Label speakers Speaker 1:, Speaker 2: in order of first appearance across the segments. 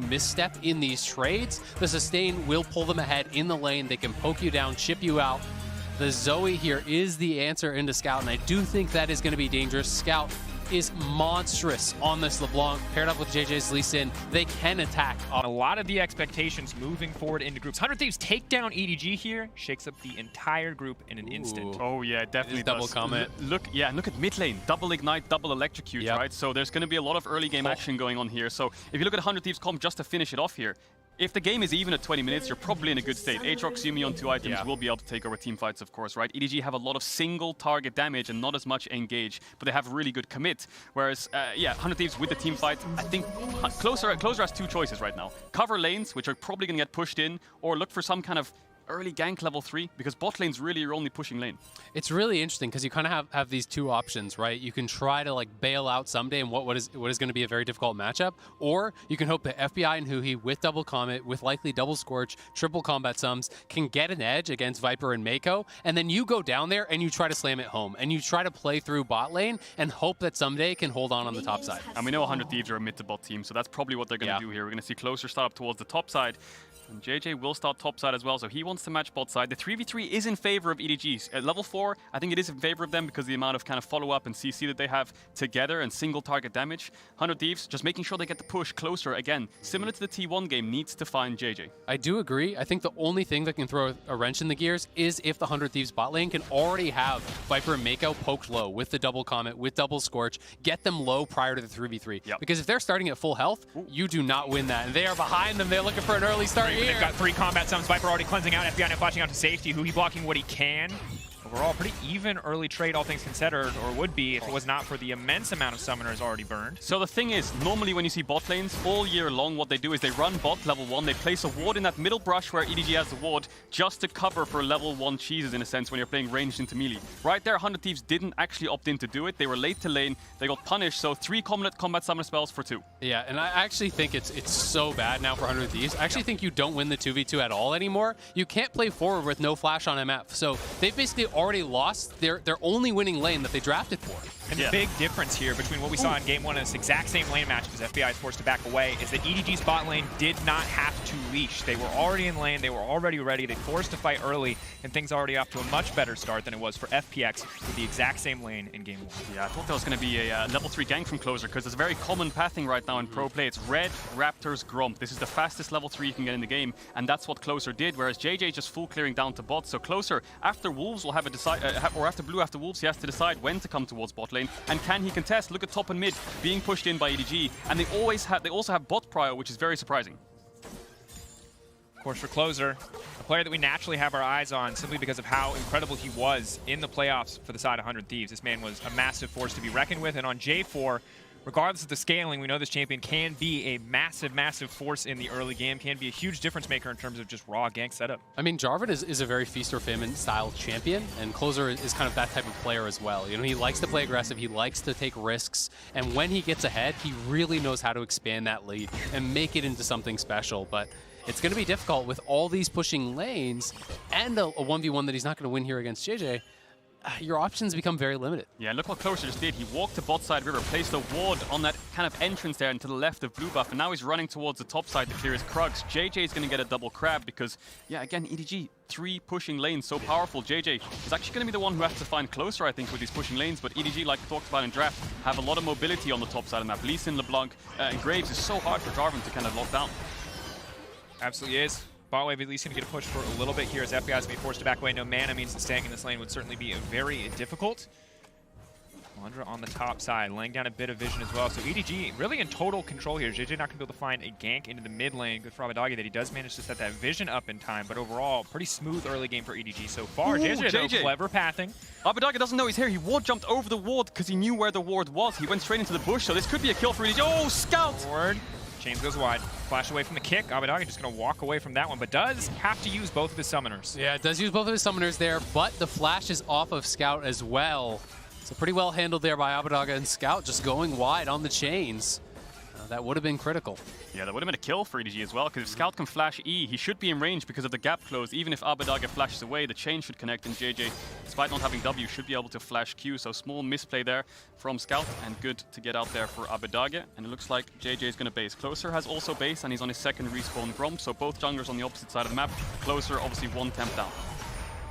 Speaker 1: misstep in these trades, the sustain will pull them ahead in the lane. They can poke you down, chip you out. The Zoe here is the answer into Scout, and I do think that is going to be dangerous. Scout is monstrous on this LeBlanc, paired up with JJ's Lee Sin. They can attack.
Speaker 2: A lot of the expectations moving forward into groups. 100 Thieves take down EDG here, shakes up the entire group in an instant.
Speaker 3: Oh yeah, definitely
Speaker 1: double comment.
Speaker 3: Look at mid lane, double ignite, double electrocute, right? So there's going to be a lot of early game action going on here. So if you look at 100 Thieves comp just to finish it off here, if the game is even at 20 minutes, you're probably in a good state. Aatrox, Yumi on 2 items will be able to take over team fights, of course, right? EDG have a lot of single target damage and not as much engage, but they have really good commit. Whereas, 100 Thieves with the team fight, I think Closer has 2 choices right now. Cover lanes, which are probably going to get pushed in, or look for some kind of early gank level 3, because bot lane's really your only pushing lane.
Speaker 1: It's really interesting because you kind of have these 2 options, right? You can try to like bail out someday in what is going to be a very difficult matchup, or you can hope that FBI and Huhi with double Comet, with likely double Scorch, triple combat sums, can get an edge against Viper and Mako, and then you go down there and you try to slam it home, and you try to play through bot lane and hope that someday can hold on the top side.
Speaker 3: And we know 100 Thieves are a mid to bot team, so that's probably what they're going to do here. We're going to see Closer start up towards the top side. And JJ will start top side as well, so he wants to match bot side. The 3v3 is in favor of EDGs. At level 4, I think it is in favor of them because of the amount of kind of follow-up and CC that they have together and single target damage. 100 Thieves, just making sure they get the push Closer, again, similar to the T1 game, needs to find JJ.
Speaker 1: I do agree. I think the only thing that can throw a wrench in the gears is if the 100 Thieves bot lane can already have Viper and Mako poked low with the double Comet, with double Scorch, get them low prior to the 3v3. Because if they're starting at full health, you do not win that. And they are behind them. They're looking for an early start here.
Speaker 2: They've got 3 combat summons. Viper already cleansing out. FBI now flashing out to safety. Huhi blocking what he can. Overall, pretty even early trade, all things considered, or would be if it was not for the immense amount of summoners already burned.
Speaker 3: So the thing is, normally when you see bot lanes, all year long, what they do is they run bot level 1, they place a ward in that middle brush where EDG has the ward, just to cover for level 1 cheeses, in a sense, when you're playing ranged into melee. Right there, 100 Thieves didn't actually opt in to do it. They were late to lane, they got punished, so 3 combat summon spells for 2.
Speaker 1: Yeah, and I actually think it's so bad now for 100 Thieves. I actually think you don't win the 2v2 at all anymore. You can't play forward with no flash on MF, so they've basically already lost their only winning lane that they drafted for.
Speaker 2: And the big difference here between what we saw in Game 1 and this exact same lane match, because FBI is forced to back away, is that EDG's bot lane did not have to leash. They were already in lane, they were already ready, they forced to fight early, and things already off to a much better start than it was for FPX with the exact same lane in Game 1.
Speaker 3: Yeah, I thought that was going to be a level 3 gank from Closer, because it's a very common pathing right now in pro play. It's Red, Raptors, Gromp. This is the fastest level 3 you can get in the game, and that's what Closer did, whereas JJ just full clearing down to bot. So Closer, after Wolves, will have a decide, or after Blue, after Wolves, he has to decide when to come towards bot lane, and can he contest? Look at top and mid being pushed in by EDG, and they also have bot prio, which is very surprising.
Speaker 2: Of course, for Closer, a player that we naturally have our eyes on simply because of how incredible he was in the playoffs for the side of 100 Thieves. This man was a massive force to be reckoned with, and on J4, regardless of the scaling, we know this champion can be a massive, massive force in the early game, can be a huge difference maker in terms of just raw gank setup.
Speaker 1: I mean, Jarvan is a very feast or famine style champion, and Closer is kind of that type of player as well. You know, he likes to play aggressive, he likes to take risks, and when he gets ahead, he really knows how to expand that lead and make it into something special. But it's going to be difficult with all these pushing lanes and a 1v1 that he's not going to win here against JJ. Your options become very limited.
Speaker 3: Yeah, look what Closer just did. He walked to bot side river, placed a ward on that kind of entrance there and to the left of blue buff, and now he's running towards the top side to clear his Krugs. JJ is going to get a double crab because, yeah, again, EDG, 3 pushing lanes, so powerful. JJ is actually going to be the one who has to find Closer, I think, with these pushing lanes, but EDG, like we talked about in draft, have a lot of mobility on the top side of the map. Lee Sin, LeBlanc, and Graves is so hard for Jarvan to kind of lock down.
Speaker 2: Absolutely is. Bot wave at least going to get a push for a little bit here as FBI is going to be forced to back away. No mana means that staying in this lane would certainly be very difficult. Lundra on the top side, laying down a bit of vision as well. So EDG really in total control here. JJ not going to be able to find a gank into the mid lane. Good for Abadagi that he does manage to set that vision up in time, but overall, pretty smooth early game for EDG so far. JJ, clever pathing.
Speaker 3: Abadagi doesn't know he's here. He ward jumped over the ward because he knew where the ward was. He went straight into the bush, so this could be a kill for EDG. Oh, Scout!
Speaker 2: Forward. Chains goes wide. Flash away from the kick. Abadagi just going to walk away from that one, but does have to use both of his summoners.
Speaker 1: Yeah, it does use both of his summoners there, but the flash is off of Scout as well. So pretty well handled there by Abadaga, and Scout just going wide on the chains. that would have been critical.
Speaker 3: Yeah, that would have been a kill for EDG as well, because if Scout can flash E, he should be in range because of the gap close. Even if Abadaga flashes away, the chain should connect, and JJ, despite not having W, should be able to flash Q. So small misplay there from Scout, and good to get out there for Abadaga. And it looks like JJ is going to base. Closer has also base, and he's on his second respawn Gromp, so both junglers on the opposite side of the map. Closer, obviously, one temp down.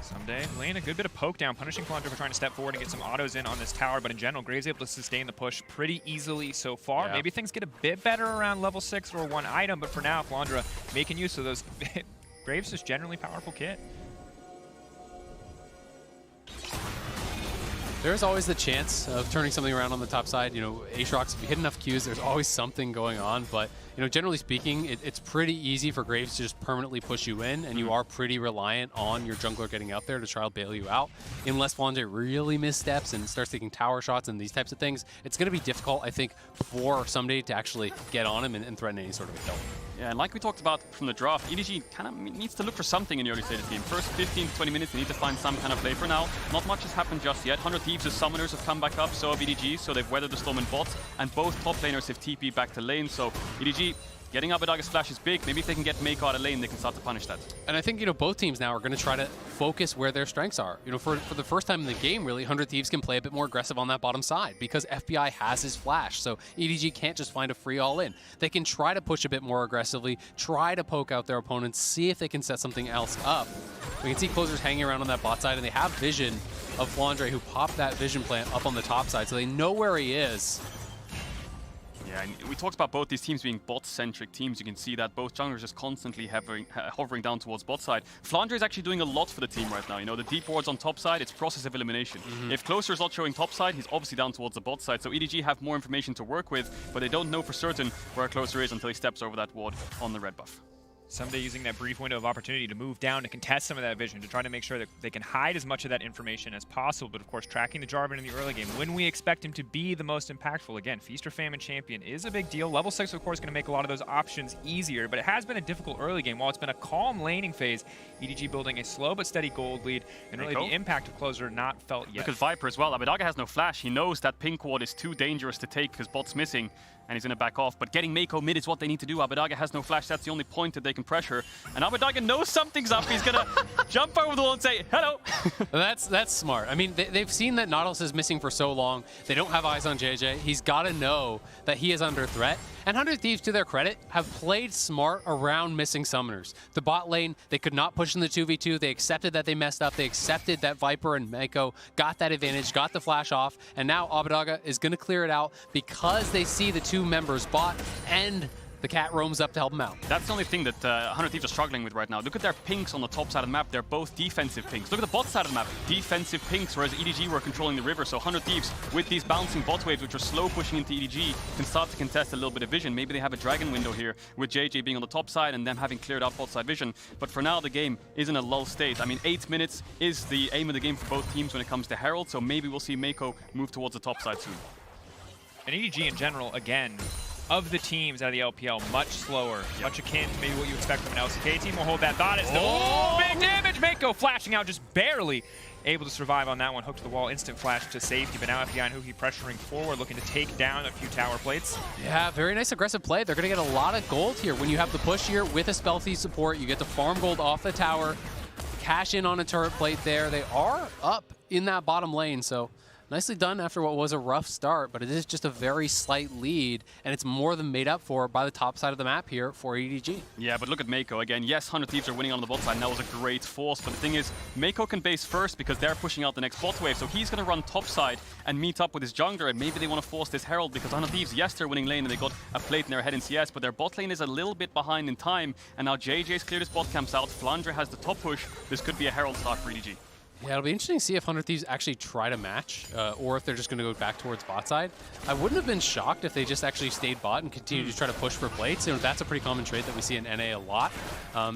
Speaker 2: Someday, laying a good bit of poke down, punishing Flandre for trying to step forward and get some autos in on this tower, but in general, Graves able to sustain the push pretty easily so far. Yeah. Maybe things get a bit better around level 6 or 1 item, but for now, Flandre making use of those. Graves is generally powerful kit.
Speaker 1: There's always the chance of turning something around on the top side. You know, Aatrox, if you hit enough Qs, there's always something going on. But, you know, generally speaking, it's pretty easy for Graves to just permanently push you in, and you are pretty reliant on your jungler getting out there to try to bail you out. Unless Flandre really missteps and starts taking tower shots and these types of things, it's going to be difficult, I think, for Someday to actually get on him and threaten any sort of a kill.
Speaker 3: Yeah, and like we talked about from the draft, EDG kind of needs to look for something in the early stage of the game. First 15 to 20 minutes, they need to find some kind of play for now. Not much has happened just yet. 100 Thieves' summoners have come back up, so have EDG, so they've weathered the storm in bots, and both top laners have TP back to lane, so EDG getting Abadaga's flash is big. Maybe if they can get Mako out of lane, they can start to punish that. And
Speaker 1: I think, you know, both teams now are going to try to focus where their strengths are. You know, for the first time in the game, really, 100 Thieves can play a bit more aggressive on that bottom side because FBI has his flash. So EDG can't just find a free all-in. They can try to push a bit more aggressively, try to poke out their opponents, see if they can set something else up. We can see Closers hanging around on that bot side, and they have vision of Flandre, who popped that vision plant up on the top side, so they know where he is.
Speaker 3: Yeah, and we talked about both these teams being bot-centric teams. You can see that both junglers just constantly hovering down towards bot side. Flandre is actually doing a lot for the team right now. You know, the deep wards on top side, it's process of elimination. If Closer is not showing top side, he's obviously down towards the bot side. So EDG have more information to work with, but they don't know for certain where Closer is until he steps over that ward on the red buff.
Speaker 2: Someday using that brief window of opportunity to move down to contest some of that vision, to try to make sure that they can hide as much of that information as possible. But of course, tracking the Jarvan in the early game, when we expect him to be the most impactful. Again, Feast or Famine champion is a big deal. Level 6, of course, going to make a lot of those options easier, but it has been a difficult early game. While it's been a calm laning phase, EDG building a slow but steady gold lead, and really the impact of Closer not felt yet.
Speaker 3: Look at Viper as well. Abadaga has no flash. He knows that pink ward is too dangerous to take because bot's missing, and he's going to back off. But getting Mako mid is what they need to do. Abadaga has no flash. That's the only point that they can pressure. And Abadaga knows something's up. He's going to jump over the wall and say, hello.
Speaker 1: That's smart. I mean, they've seen that Nautilus is missing for so long. They don't have eyes on JJ. He's got to know that he is under threat. And 100 Thieves, to their credit, have played smart around missing summoners. The bot lane, they could not push in the 2v2. They accepted that they messed up. They accepted that Viper and Mako got that advantage, got the flash off. And now Abadaga is going to clear it out because they see the two members, bot and the cat roams up to help him out.
Speaker 3: That's the only thing that 100 Thieves are struggling with right now. Look at their pinks on the top side of the map. They're both defensive pinks. Look at the bot side of the map. Defensive pinks, whereas EDG were controlling the river. So 100 Thieves, with these bouncing bot waves, which are slow pushing into EDG, can start to contest a little bit of vision. Maybe they have a dragon window here with JJ being on the top side and them having cleared out bot side vision. But for now, the game is in a lull state. I mean, 8 minutes is the aim of the game for both teams when it comes to Herald. So maybe we'll see Mako move towards the top side soon.
Speaker 2: And EDG in general, again, of the teams out of the LPL, much slower, much akin to maybe what you expect from an LCK team. We'll hold that thought. It's big damage. Mako flashing out, just barely able to survive on that one. Hook to the wall, instant flash to safety, but now FBI and Huki pressuring forward, looking to take down a few tower plates.
Speaker 1: Yeah, very nice aggressive play. They're going to get a lot of gold here. When you have the push here with a spell thief support, you get the farm gold off the tower, cash in on a turret plate there. They are up in that bottom lane, so nicely done after what was a rough start, but it is just a very slight lead, and it's more than made up for by the top side of the map here for EDG.
Speaker 3: Yeah, but look at Mako. Again, yes, 100 Thieves are winning on the bot side, and that was a great force, but the thing is, Mako can base first because they're pushing out the next bot wave, so he's going to run top side and meet up with his jungler, and maybe they want to force this Herald because 100 Thieves, yes, they're winning lane, and they got a plate in their head in CS, but their bot lane is a little bit behind in time, and now JJ's cleared his bot camps out, Flandre has the top push. This could be a Herald start for EDG.
Speaker 1: Yeah, it'll be interesting to see if 100 Thieves actually try to match, or if they're just going to go back towards bot side. I wouldn't have been shocked if they just actually stayed bot and continued to try to push for plates. You know, that's a pretty common trade that we see in NA a lot.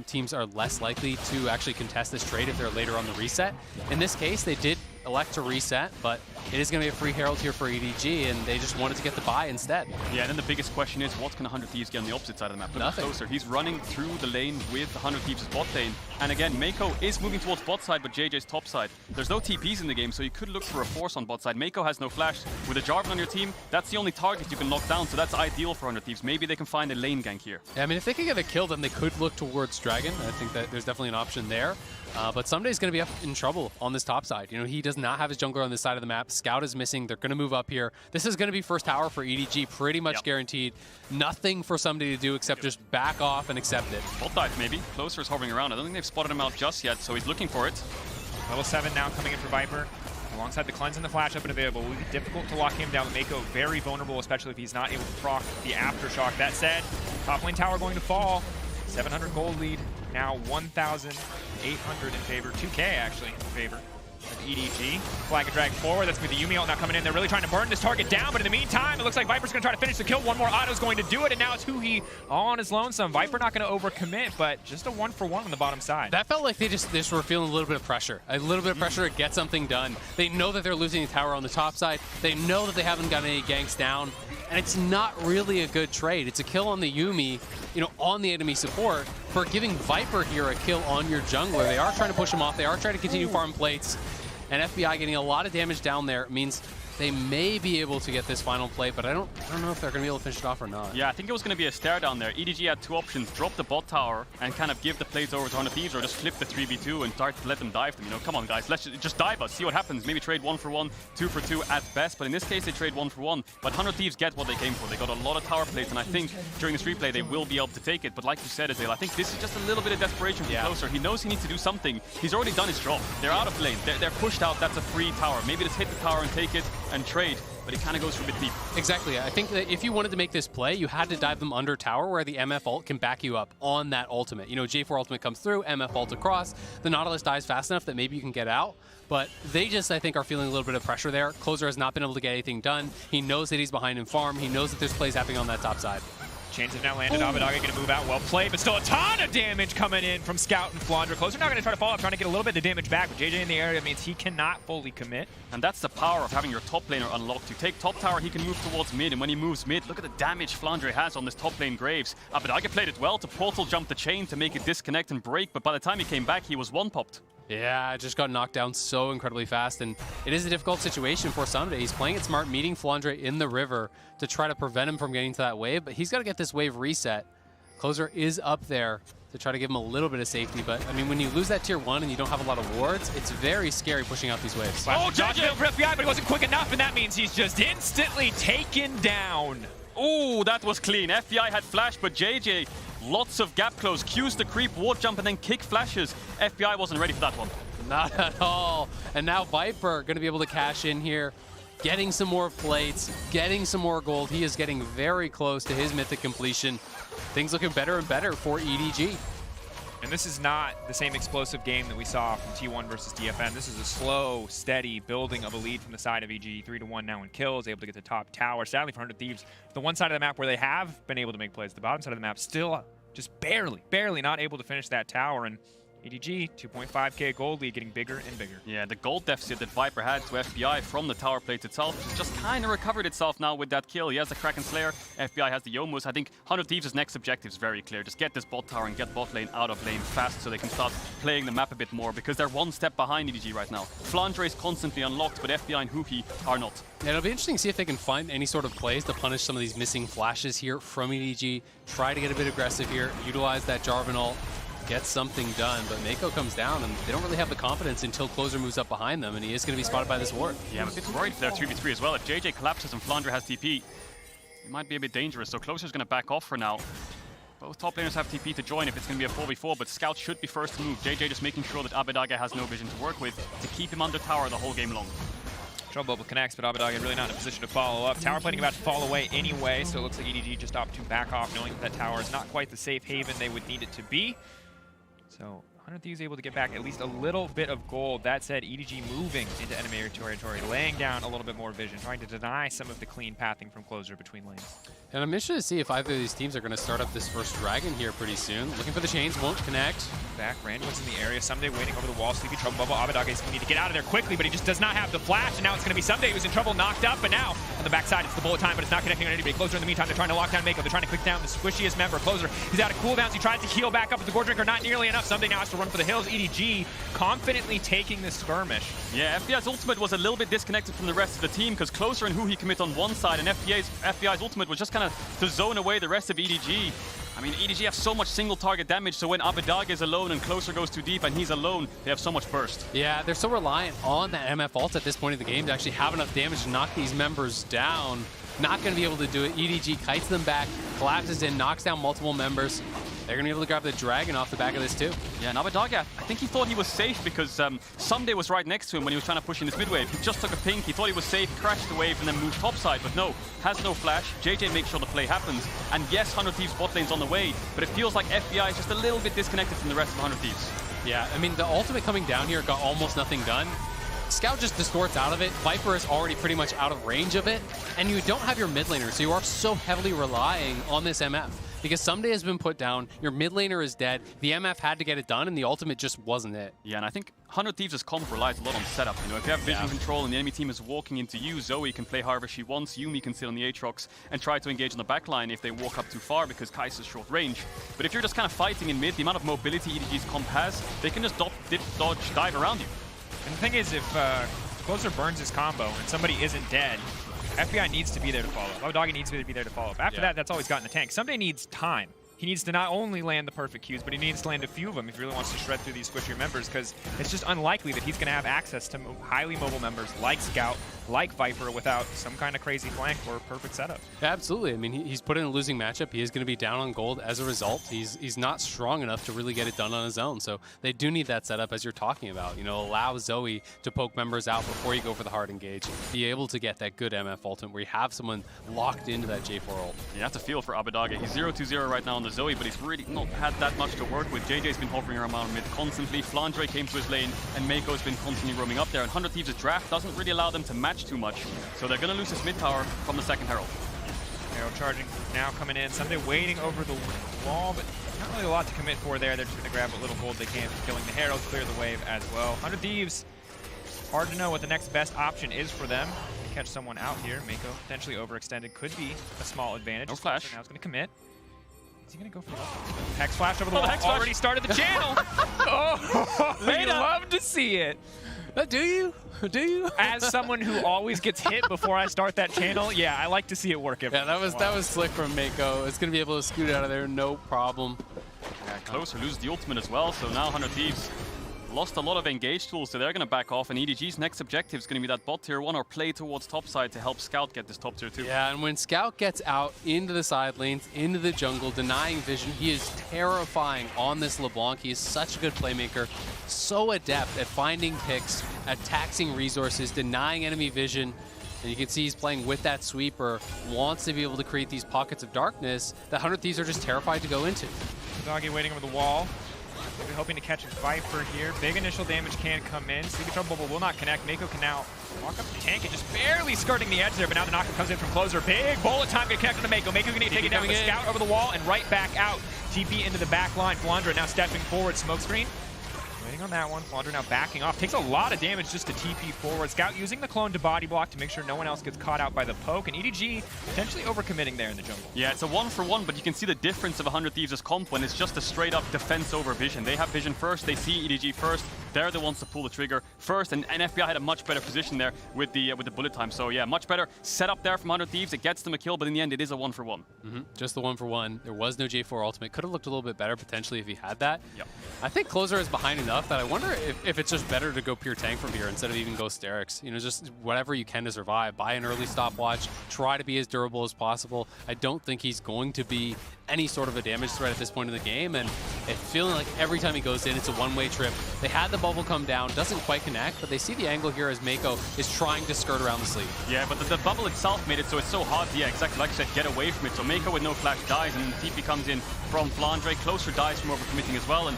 Speaker 1: Teams are less likely to actually contest this trade if they're later on the reset. In this case, they did elect to reset, but it is going to be a free Herald here for EDG, and they just wanted to get the buy instead.
Speaker 3: Yeah, and then the biggest question is, what can 100 Thieves get on the opposite side of the map? Look
Speaker 1: Nothing.
Speaker 3: closer. He's running through the lane with 100 Thieves' bot lane. And again, Mako is moving towards bot side, but JJ's top side. There's no TPs in the game, so you could look for a force on bot side. Mako has no flash. With a Jarvan on your team, that's the only target you can knock down, so that's ideal for 100 Thieves. Maybe they can find a lane gank here.
Speaker 1: Yeah, I mean, if they can get a kill, then they could look towards Dragon. I think that there's definitely an option there. But Sunday's going to be up in trouble on this top side. You know, he does not have his jungler on this side of the map. Scout is missing. They're going to move up here. This is going to be first tower for EDG, pretty much guaranteed. Nothing for somebody to do except just back off and accept it.
Speaker 3: Bot dive, maybe. Closer is hovering around. I don't think they've spotted him out just yet, so he's looking for it.
Speaker 2: Level 7 now coming in for Viper. Alongside the cleanse and the flash up and available. It will be difficult to lock him down. Mako very vulnerable, especially if he's not able to proc the aftershock. That said, top lane tower going to fall. 700 gold lead. Now 1,800 in favor. 2K actually in favor of EDG. Flag and drag forward. That's with the Yuumi ult now coming in. They're really trying to burn this target down, but in the meantime, it looks like Viper's going to try to finish the kill. One more auto's going to do it, and now it's Huhi all on his lonesome. Viper not going to overcommit, but just a 1-for-1 on the bottom side.
Speaker 1: That felt like they just were feeling a little bit of pressure. A little bit of pressure to get something done. They know that they're losing the tower on the top side. They know that they haven't gotten any ganks down. And it's not really a good trade. It's a kill on the Yuumi, you know, on the enemy support for giving Viper here a kill on your jungler. They are trying to push him off. They are trying to continue farm plates. And FBI getting a lot of damage down there means they may be able to get this final play, but I don't know if they're going to be able to finish it off or not.
Speaker 3: Yeah, I think it was going to be a stare down there. EDG had two options: drop the bot tower and kind of give the plays over to 100 Thieves, or just flip the 3v2 and start to let them dive them. You know, come on guys, let's just dive us, see what happens. Maybe trade 1-for-1, 2-for-2 at best, but in this case they trade 1-for-1. But 100 Thieves get what they came for. They got a lot of tower plays, and I think during this replay they will be able to take it. But like you said, Azale, I think this is just a little bit of desperation from Closer. He knows he needs to do something. He's already done his job. They're out of lane. They're pushed out. That's a free tower. Maybe just hit the tower and take it and trade. But he kind of goes for a bit deep. Exactly.
Speaker 1: I think that if you wanted to make this play, you had to dive them under tower where the MF ult can back you up on that ultimate. You know, J4 ultimate comes through, MF ult across, the Nautilus dies fast enough that maybe you can get out. But they just, I think, are feeling a little bit of pressure there. Closer has not been able to get anything done. He knows that he's behind in farm. He knows that there's plays happening on that top side.
Speaker 2: Chains have now landed. Abadaga going to move out. Well played, but still a ton of damage coming in from Scout and Flandre. Closer now going to try to follow up, trying to get a little bit of damage back. But JJ in the area means he cannot fully commit.
Speaker 3: And that's the power of having your top laner unlocked. You take top tower, he can move towards mid, and when he moves mid, look at the damage Flandre has on this top lane Graves. Abadaga played it well to portal jump the chain to make it disconnect and break, but by the time he came back, he was one-popped.
Speaker 1: Yeah, just got knocked down so incredibly fast, and it is a difficult situation for Sunday. He's playing it smart, meeting Flandre in the river to try to prevent him from getting to that wave, but he's got to get this wave reset. Closer is up there to try to give him a little bit of safety, but I mean, when you lose that tier 1 and you don't have a lot of wards, it's very scary pushing out these waves.
Speaker 2: Oh, JJ for FBI, but he wasn't quick enough, and that means he's just instantly taken down.
Speaker 3: Oh, that was clean. FBI had flash, but JJ, lots of gap close, Q's the creep, ward jump, and then kick flashes. FBI wasn't ready for that one.
Speaker 1: Not at all. And now Viper going to be able to cash in here, getting some more plates, getting some more gold. He is getting very close to his mythic completion. Things looking better and better for EDG.
Speaker 2: And this is not the same explosive game that we saw from T1 versus DFN. This is a slow, steady building of a lead from the side of EG. 3-1 now in kills, able to get the top tower. Sadly for 100 Thieves, the one side of the map where they have been able to make plays, the bottom side of the map still just barely not able to finish that tower. And EDG, 2.5k gold lead, getting bigger and bigger.
Speaker 3: Yeah, the gold deficit that Viper had to FBI from the tower plates itself has just kind of recovered itself now with that kill. He has the Kraken Slayer, FBI has the Yomus. I think 100 Thieves' next objective is very clear. Just get this bot tower and get bot lane out of lane fast so they can start playing the map a bit more, because they're one step behind EDG right now. Flandre is constantly unlocked, but FBI and Huhi are not.
Speaker 1: Yeah, it'll be interesting to see if they can find any sort of plays to punish some of these missing flashes here from EDG. Try to get a bit aggressive here, utilize that Jarvan ult, get something done, but Mako comes down and they don't really have the confidence until Closer moves up behind them, and he is going to be spotted by this ward.
Speaker 3: Yeah, I'm a bit worried for their 3v3 as well. If JJ collapses and Flandre has TP, it might be a bit dangerous, so Closer's going to back off for now. Both top laners have TP to join if it's going to be a 4v4, but Scout should be first to move. JJ just making sure that Abadaga has no vision to work with to keep him under tower the whole game long.
Speaker 2: Trouble Bubble connects, but Abadaga really not in a position to follow up. Tower plating about to fall away anyway, so it looks like EDG just opted to back off, knowing that tower is not quite the safe haven they would need it to be. So 100 Thieves able to get back at least a little bit of gold. That said, EDG moving into enemy territory, laying down a little bit more vision, trying to deny some of the clean pathing from Closer between lanes.
Speaker 1: And I'm interested to see if either of these teams are going to start up this first Dragon here pretty soon. Looking for the chains, won't connect.
Speaker 2: Back, Randwood's in the area. Someday waiting over the wall. Sleepy trouble bubble. Abbedagge is going to need to get out of there quickly, but he just does not have the flash. And now it's going to be Someday who's in trouble, knocked up. But now on the backside, it's the bullet time, but it's not connecting on anybody. Closer in the meantime, they're trying to lock down Mako. They're trying to click down the squishiest member. Closer, he's out of cooldowns. He tries to heal back up with the Gore Drinker, not nearly enough. Someday now has to run for the hills. EDG confidently taking this skirmish.
Speaker 3: Yeah, FBI's ultimate was a little bit disconnected from the rest of the team because Closer and Who he commit on one side, and FBI's ultimate was just kind of to zone away the rest of EDG. I mean, EDG have so much single target damage, so when Abbedagge is alone and Closer goes too deep and he's alone, they have so much burst.
Speaker 1: Yeah, they're so reliant on that MF ult at this point in the game to actually have enough damage to knock these members down. Not going to be able to do it. EDG kites them back, collapses in, knocks down multiple members. They're going to be able to grab the Dragon off the back of this too. Yeah,
Speaker 3: and Abbedagge, I think he thought he was safe because Someday was right next to him when he was trying to push in his mid wave. He just took a pink, he thought he was safe, crashed the wave and then moved topside, but no, has no flash. JJ makes sure the play happens. And yes, 100 Thieves bot lane's on the way, but it feels like FBI is just a little bit disconnected from the rest of 100 Thieves.
Speaker 1: Yeah, I mean, the ultimate coming down here got almost nothing done. Scout just distorts out of it. Viper is already pretty much out of range of it. And you don't have your mid laner, so you are so heavily relying on this MF. Because Someday has been put down, your mid laner is dead, the MF had to get it done, and the ultimate just wasn't it.
Speaker 3: Yeah, and I think 100 Thieves' comp relies a lot on setup. You know, if you have vision control and the enemy team is walking into you, Zoe can play however she wants, Yuumi can sit on the Aatrox and try to engage on the backline if they walk up too far because Kai'Sa's short range. But if you're just kind of fighting in mid, the amount of mobility EDG's comp has, they can just dip, dodge, dive around you.
Speaker 2: And the thing is, if Closer burns his combo and somebody isn't dead, FBI needs to be there to follow up. Abbedagge needs to be there to follow up. After that, that's all he's got in the tank. Someday needs time. He needs to not only land the perfect Qs, but he needs to land a few of them if he really wants to shred through these squishier members, because it's just unlikely that he's going to have access to highly mobile members like Scout, like Viper, without some kind of crazy flank or a perfect setup.
Speaker 1: Yeah, absolutely. I mean, he's put in a losing matchup. He is going to be down on gold as a result. He's not strong enough to really get it done on his own. So they do need that setup, as you're talking about. You know, allow Zoe to poke members out before you go for the hard engage. Be able to get that good MF ultimate where you have someone locked into that J4 ult.
Speaker 3: You have to feel for Abbedagge. He's 0-2-0 right now on the Zoe, but he's really not had that much to work with. JJ's been hovering around mid constantly. Flandre came to his lane, and Mako's been constantly roaming up there. And 100 Thieves' draft doesn't really allow them to match too much. So they're going to lose this mid tower from the second Herald.
Speaker 2: Arrow charging now coming in. Someday waiting over the wall, but not really a lot to commit for there. They're just going to grab what little gold they can for killing the Herald, clear the wave as well. 100 Thieves, hard to know what the next best option is for them. To catch someone out here. Mako potentially overextended could be a small advantage.
Speaker 3: No flash.
Speaker 2: Now he's going to commit. Is he going to go for the Hex Flash over the wall? Hex already started the channel. Oh, you love to see it.
Speaker 1: Do you? Do you?
Speaker 2: As someone who always gets hit before I start that channel, yeah, I like to see it work.
Speaker 1: Yeah, that was slick from Mako. It's going to be able to scoot out of there, no problem.
Speaker 3: Yeah, Closer loses the ultimate as well, so now 100 Thieves lost a lot of engage tools, so they're going to back off, and EDG's next objective is going to be that bot tier 1 or play towards topside to help Scout get this top tier 2.
Speaker 1: Yeah, and when Scout gets out into the side lanes, into the jungle, denying vision, he is terrifying on this LeBlanc. He is such a good playmaker, so adept at finding picks, at taxing resources, denying enemy vision. And you can see he's playing with that sweeper, wants to be able to create these pockets of darkness that 100 Thieves are just terrified to go into.
Speaker 2: Doggy waiting over the wall. Maybe hoping to catch a Viper here. Big initial damage can come in. Sleepy Trouble Bubble will not connect. Mako can now walk up the tank and just barely skirting the edge there, but now the knock comes in from Closer. Big bullet time gonna connect on the Mako. Mako gonna take it down with Scout over the wall and right back out. TP into the back line. Flandre now stepping forward. Smokescreen. Waiting on that one. Flandre now backing off. Takes a lot of damage just to TP forward. Scout using the clone to body block to make sure no one else gets caught out by the poke. And EDG potentially overcommitting there in the jungle.
Speaker 3: Yeah, it's a 1-for-1, but you can see the difference of 100 Thieves' comp when it's just a straight-up defense over vision. They have vision first. They see EDG first. They're the ones to pull the trigger first. And FBI had a much better position there with the bullet time. So yeah, much better setup there from 100 Thieves. It gets them a kill, but in the end, it is a 1-for-1.
Speaker 1: Just the 1-for-1. There was no J4 ultimate. Could have looked a little bit better potentially if he had that.
Speaker 3: Yep.
Speaker 1: I think Closer is behind enough that I wonder if it's just better to go pure tank from here instead of even go Sterix. You know, just whatever you can to survive. Buy an early stopwatch. Try to be as durable as possible. I don't think he's going to be any sort of a damage threat at this point in the game, and it's feeling like every time he goes in, it's a one-way trip. They had the bubble come down, doesn't quite connect, but they see the angle here as Mako is trying to skirt around the sleeve.
Speaker 3: Yeah, but the bubble itself made it so it's so hard, yeah, exactly like I said, get away from it. So Mako with no flash dies, and TP comes in from Flandre. Closer dies from overcommitting as well, and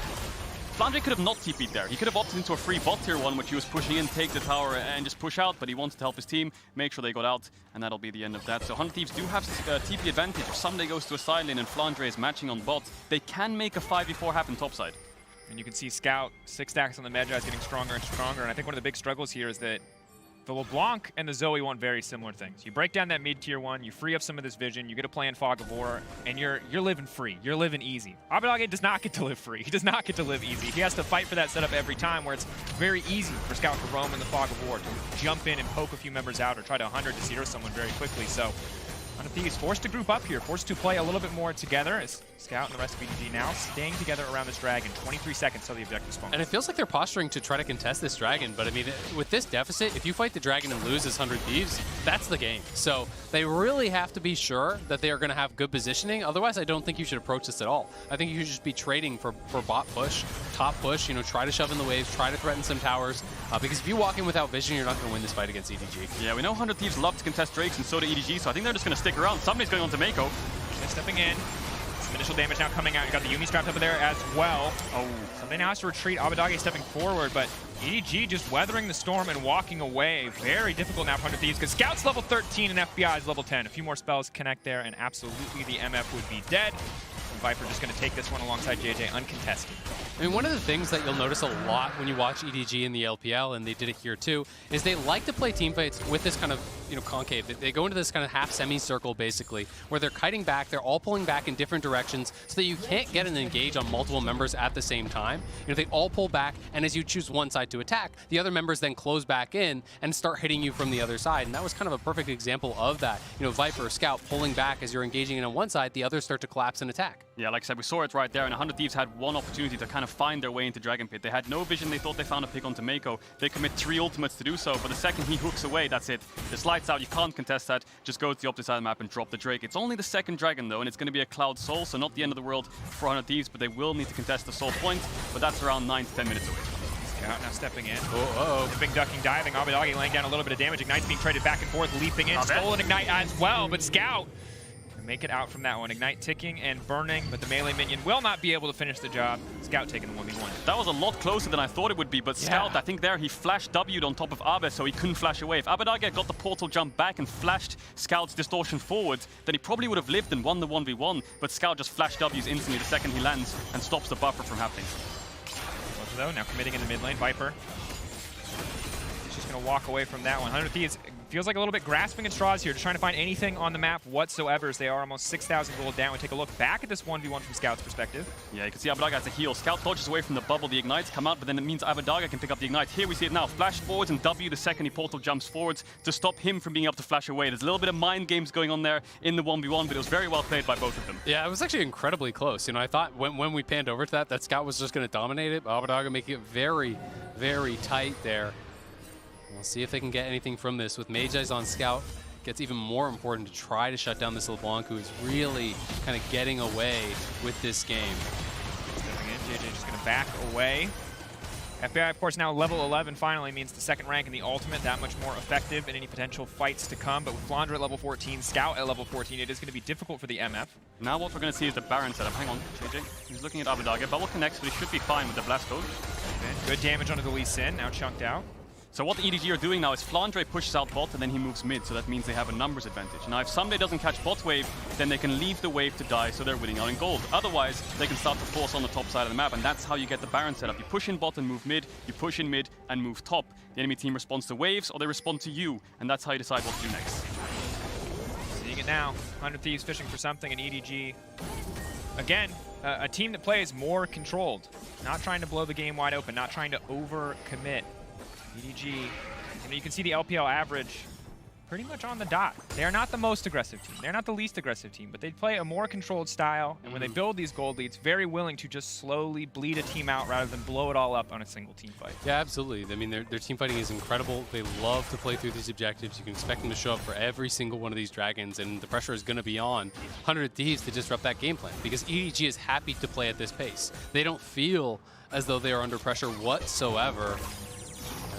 Speaker 3: Flandre could have not TP'd there. He could have opted into a free bot tier 1, which he was pushing in, take the tower and just push out, but he wanted to help his team, make sure they got out, and that'll be the end of that. So 100 Thieves do have TP advantage. If Someday goes to a side lane and Flandre is matching on bot, they can make a 5v4 happen topside.
Speaker 2: And you can see Scout, 6 stacks on the Magi is getting stronger and stronger, and I think one of the big struggles here is that the LeBlanc and the Zoe want very similar things. You break down that mid-tier 1, you free up some of this vision, you get to play in Fog of War, and you're living free. You're living easy. Abbedagge does not get to live free. He does not get to live easy. He has to fight for that setup every time, where it's very easy for Scout to roam in the Fog of War, to jump in and poke a few members out or try to 100 to 0 someone very quickly. So Thieves forced to group up here, forced to play a little bit more together as Scout and the rest of EDG now staying together around this dragon. 23 seconds till the objective spawn.
Speaker 1: And it feels like they're posturing to try to contest this dragon, but I mean, with this deficit, if you fight the dragon and lose as 100 Thieves, that's the game. So they really have to be sure that they are going to have good positioning. Otherwise, I don't think you should approach this at all. I think you should just be trading for bot push, top push, you know, try to shove in the waves, try to threaten some towers, because if you walk in without vision, you're not going to win this fight against EDG.
Speaker 3: Yeah, we know 100 Thieves love to contest Drakes, and so do EDG, so I think they're just going to stick around. Somebody's going on to Mako.
Speaker 2: They're stepping in. Some initial damage now coming out. You got the Yumi strapped up there as well. Oh, something now has to retreat. Abbedagge stepping forward, but EDG just weathering the storm and walking away. Very difficult now for 100 Thieves because Scout's level 13 and FBI is level 10. A few more spells connect there, and absolutely the MF would be dead. Viper just going to take this one alongside JJ uncontested.
Speaker 1: I mean, one of the things that you'll notice a lot when you watch EDG in the LPL, and they did it here too, is they like to play teamfights with this kind of, you know, concave. They go into this kind of half semicircle basically, where they're kiting back, they're all pulling back in different directions so that you can't get an engage on multiple members at the same time. You know, they all pull back, and as you choose one side to attack, the other members then close back in and start hitting you from the other side. And that was kind of a perfect example of that. You know, Viper, Scout pulling back as you're engaging in on one side, the others start to collapse and attack.
Speaker 3: Yeah, like I said, we saw it right there, and 100 Thieves had one opportunity to kind of find their way into Dragon Pit. They had no vision, they thought they found a pick onto Mako. They commit 3 ultimates to do so, but the second he hooks away, that's it. This lights out, you can't contest that. Just go to the opposite side of the map and drop the Drake. It's only the second dragon though, and it's going to be a Cloud Soul, so not the end of the world for 100 Thieves, but they will need to contest the Soul point, but that's around 9 to 10 minutes away.
Speaker 2: Scout now stepping in. Dipping, ducking, diving. Abbedagge laying down a little bit of damage. Ignite's being traded back and forth, leaping in. Stolen Ignite as well, but Scout make it out from that one. Ignite ticking and burning, but the melee minion will not be able to finish the job. Scout taking the 1v1.
Speaker 3: That was a lot closer than I thought it would be, but Scout, I think there he flashed W'd on top of Abe, so he couldn't flash away. If Abbedagge got the portal jump back and flashed Scout's distortion forward, then he probably would have lived and won the 1v1, but Scout just flashed W's instantly the second he lands and stops the buffer from happening.
Speaker 2: Though, now committing in the mid lane. Viper. He's just going to walk away from that one. 100 Thieves feels like a little bit grasping at straws here, just trying to find anything on the map whatsoever, as they are almost 6,000 gold down. We take a look back at this 1v1 from Scout's perspective. Yeah,
Speaker 3: you can see Abbedagge has a heal. Scout dodges away from the bubble, the Ignites come out, but then it means Abbedagge can pick up the Ignite. Here we see it now. Flash forwards and W the second he portal jumps forwards to stop him from being able to flash away. There's a little bit of mind games going on there in the 1v1, but it was very well played by both of them.
Speaker 1: Yeah, it was actually incredibly close. You know, I thought when we panned over to that Scout was just going to dominate it. Abbedagge making it very, very tight there. We'll see if they can get anything from this. With Magi's on Scout, it gets even more important to try to shut down this LeBlanc, who is really kind of getting away with this game.
Speaker 2: Stepping in, JJ just going to back away. FBI, of course, now level 11 finally means the second rank in the ultimate, that much more effective in any potential fights to come. But with Flandre at level 14, Scout at level 14, it is going to be difficult for the MF.
Speaker 3: Now what we're going to see is the Baron setup. Hang on, JJ. He's looking at Abbedagge. Bubble connects, but he should be fine with the Blast Code.
Speaker 2: Good damage onto the Lee Sin, now chunked out.
Speaker 3: So what the EDG are doing now is Flandre pushes out bot and then he moves mid, so that means they have a numbers advantage. Now if Someday doesn't catch bot wave, then they can leave the wave to die, so they're winning out in gold. Otherwise, they can start to force on the top side of the map, and that's how you get the Baron setup. You push in bot and move mid, you push in mid and move top. The enemy team responds to waves, or they respond to you, and that's how you decide what to do next.
Speaker 2: Seeing it now, 100 Thieves fishing for something, and EDG, again, a team that plays more controlled. Not trying to blow the game wide open, not trying to over-commit. EDG, you can see the LPL average pretty much on the dot. They're not the most aggressive team. They're not the least aggressive team, but they play a more controlled style, and when they build these gold leads, very willing to just slowly bleed a team out rather than blow it all up on a single team fight.
Speaker 1: Yeah, absolutely. I mean, their team fighting is incredible. They love to play through these objectives. You can expect them to show up for every single one of these dragons, and the pressure is going to be on 100 Thieves to disrupt that game plan, because EDG is happy to play at this pace. They don't feel as though they are under pressure whatsoever.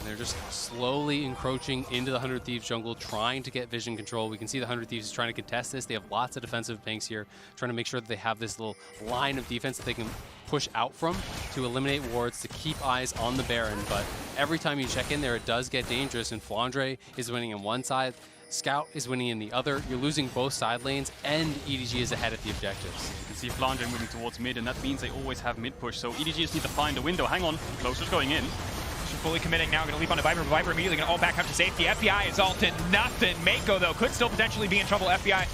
Speaker 1: and they're just slowly encroaching into the 100 Thieves jungle, trying to get vision control. We can see the 100 Thieves is trying to contest this. They have lots of defensive banks here, trying to make sure that they have this little line of defense that they can push out from to eliminate wards, to keep eyes on the Baron. But every time you check in there, it does get dangerous, and Flandre is winning on one side, Scout is winning in the other. You're losing both side lanes, and EDG is ahead at the objectives.
Speaker 3: You can see Flandre moving towards mid, and that means they always have mid push. So EDG just need to find a window. Hang on, Closer's going in.
Speaker 2: Fully committing now, going to leap onto Viper. Viper immediately going to all back up to safety. FBI is ulted nothing. Mako, though, could still potentially be in trouble. FBI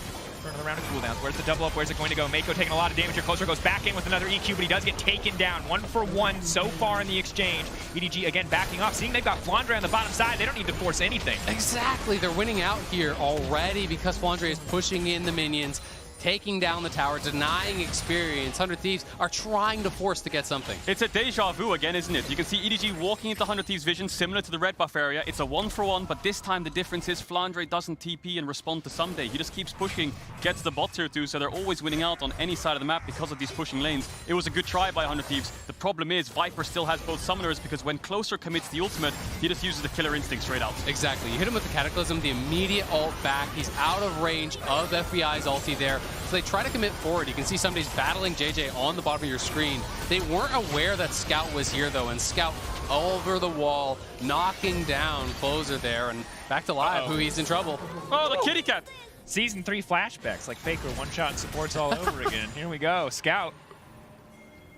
Speaker 2: turn of the round of cooldowns. Where's the double up? Where's it going to go? Mako taking a lot of damage here. Closer goes back in with another EQ, but he does get taken down. 1-for-1 so far in the exchange. EDG again backing off. Seeing they've got Flandre on the bottom side, they don't need to force anything.
Speaker 1: Exactly, they're winning out here already because Flandre is pushing in the minions, taking down the tower, denying experience. 100 Thieves are trying to force to get something.
Speaker 3: It's a deja vu again, isn't it? You can see EDG walking into 100 Thieves' vision, similar to the red buff area. It's a 1-for-1, but this time the difference is Flandre doesn't TP and respond to Someday. He just keeps pushing, gets the bot tier 2, so they're always winning out on any side of the map because of these pushing lanes. It was a good try by 100 Thieves. The problem is Viper still has both summoners, because when Closer commits the ultimate, he just uses the killer instinct straight out.
Speaker 1: Exactly. You hit him with the Cataclysm, the immediate ult back. He's out of range of FBI's ulti there. So they try to commit forward. You can see somebody's battling JJ on the bottom of your screen. They weren't aware that Scout was here, though, and Scout over the wall, knocking down Closer there, and back to live, who he's in trouble.
Speaker 3: Oh, the kitty cat!
Speaker 2: Season 3 flashbacks, like Faker, one-shot and supports all over again. Here we go. Scout.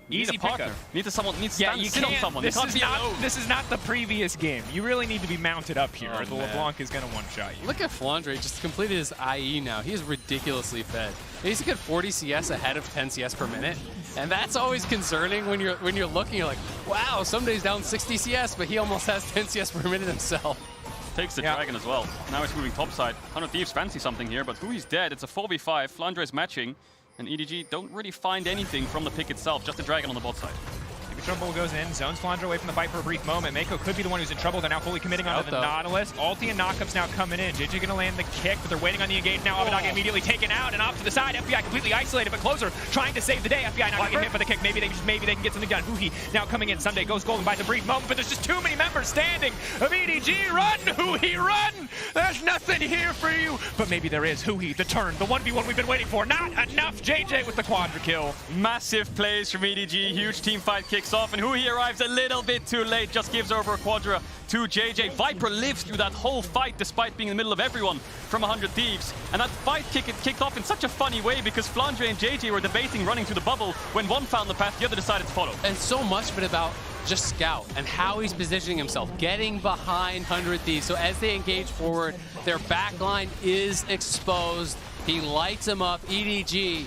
Speaker 2: Easy
Speaker 3: partner. Needs to sit on someone.
Speaker 2: This is not the previous game. You really need to be mounted up here, or the LeBlanc is going to one-shot you.
Speaker 1: Look at Flandre just completed his IE now. He is ridiculously fed. He's a good 40 CS ahead of 10 CS per minute, and that's always concerning when you're looking. You're like, wow, somebody's down 60 CS, but he almost has 10 CS per minute himself.
Speaker 3: Takes the dragon as well. Now he's moving topside. 100 Thieves fancy something here, but Hui's dead. It's a 4v5. Flandre is matching, and EDG don't really find anything from the pick itself, just a dragon on the bot side.
Speaker 2: Trouble goes in, zones Flandre away from the fight for a brief moment. Mako could be the one who's in trouble. They're now fully committing onto the Nautilus. Ulti and knockups now coming in. JJ gonna land the kick, but they're waiting on the engage now. Abadaga immediately taken out and off to the side. FBI completely isolated, but Closer trying to save the day. FBI not gonna get hit by the kick. Maybe they can get something done. Huhi now coming in. Sunday goes golden by the brief moment, but there's just too many members standing. Of EDG, run, Huhi, run! There's nothing here for you. But maybe there is. Huhi, the turn, the 1v1 we've been waiting for. Not enough. JJ with the quadra kill.
Speaker 3: Massive plays from EDG. Huge team fight kicks off, and Huhi arrives a little bit too late, just gives over a quadra to JJ. Viper lives through that whole fight despite being in the middle of everyone from 100 Thieves. And that fight kicked off in such a funny way because Flandre and JJ were debating running through the bubble. When one found the path, the other decided to follow.
Speaker 1: And so much of it about just Scout and how he's positioning himself, getting behind 100 Thieves. So as they engage forward, their backline is exposed. He lights them up. EDG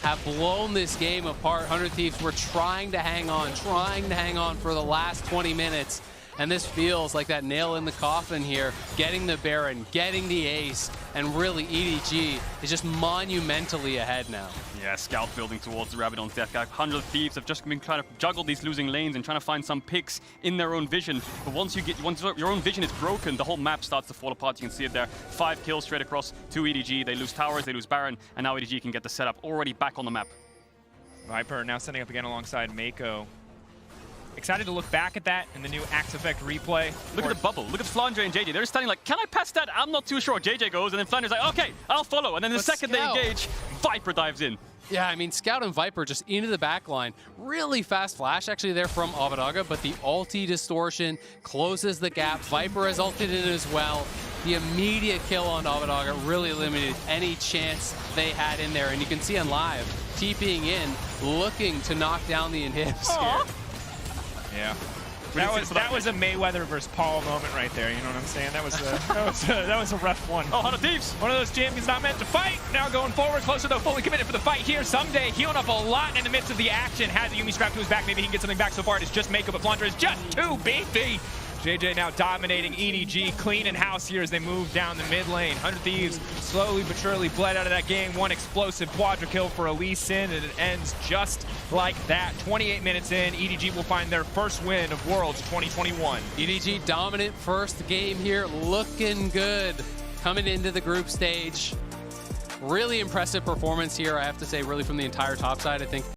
Speaker 1: have blown this game apart. 100 Thieves were trying to hang on for the last 20 minutes. And this feels like that nail in the coffin here, getting the Baron, getting the ace, and really EDG is just monumentally ahead now.
Speaker 3: Yeah, Scout building towards the Rabbit on Death. 100 Thieves have just been trying to juggle these losing lanes and trying to find some picks in their own vision. But once your own vision is broken, the whole map starts to fall apart. You can see it there. 5 kills straight across to EDG. They lose towers, they lose Baron, and now EDG can get the setup already back on the map.
Speaker 2: Viper now setting up again alongside Mako. Excited to look back at that in the new Axe Effect replay.
Speaker 3: Look at the bubble. Look at Flandre and JJ. They're standing like, can I pass that? I'm not too sure. JJ goes, and then Flandre's like, okay, I'll follow. And then the second they engage, Viper dives in.
Speaker 1: Yeah, I mean, Scout and Viper just into the back line. Really fast flash, actually, there from Abadaga, but the ulti distortion closes the gap. Viper has ulted in as well. The immediate kill on Abadaga really limited any chance they had in there. And you can see on live, TPing in, looking to knock down the inhibs here.
Speaker 2: Yeah. That was a Mayweather versus Paul moment right there. You know what I'm saying? That was a rough one.
Speaker 3: Oh, 100 Thieves!
Speaker 2: One of those champions not meant to fight. Now going forward, Closer though, fully committed for the fight here. Someday healing up a lot in the midst of the action. Has a Yumi strapped to his back. Maybe he can get something back. So far it's just Mako, but Flandre is just too beefy. JJ now dominating EDG, cleaning house here as they move down the mid lane. 100 Thieves slowly but surely bled out of that game. One explosive quadra kill for Elise Sin, and it ends just like that. 28 minutes in, EDG will find their first win of Worlds 2021.
Speaker 1: EDG dominant first game here, looking good. Coming into the group stage. Really impressive performance here, I have to say, really from the entire top side. I think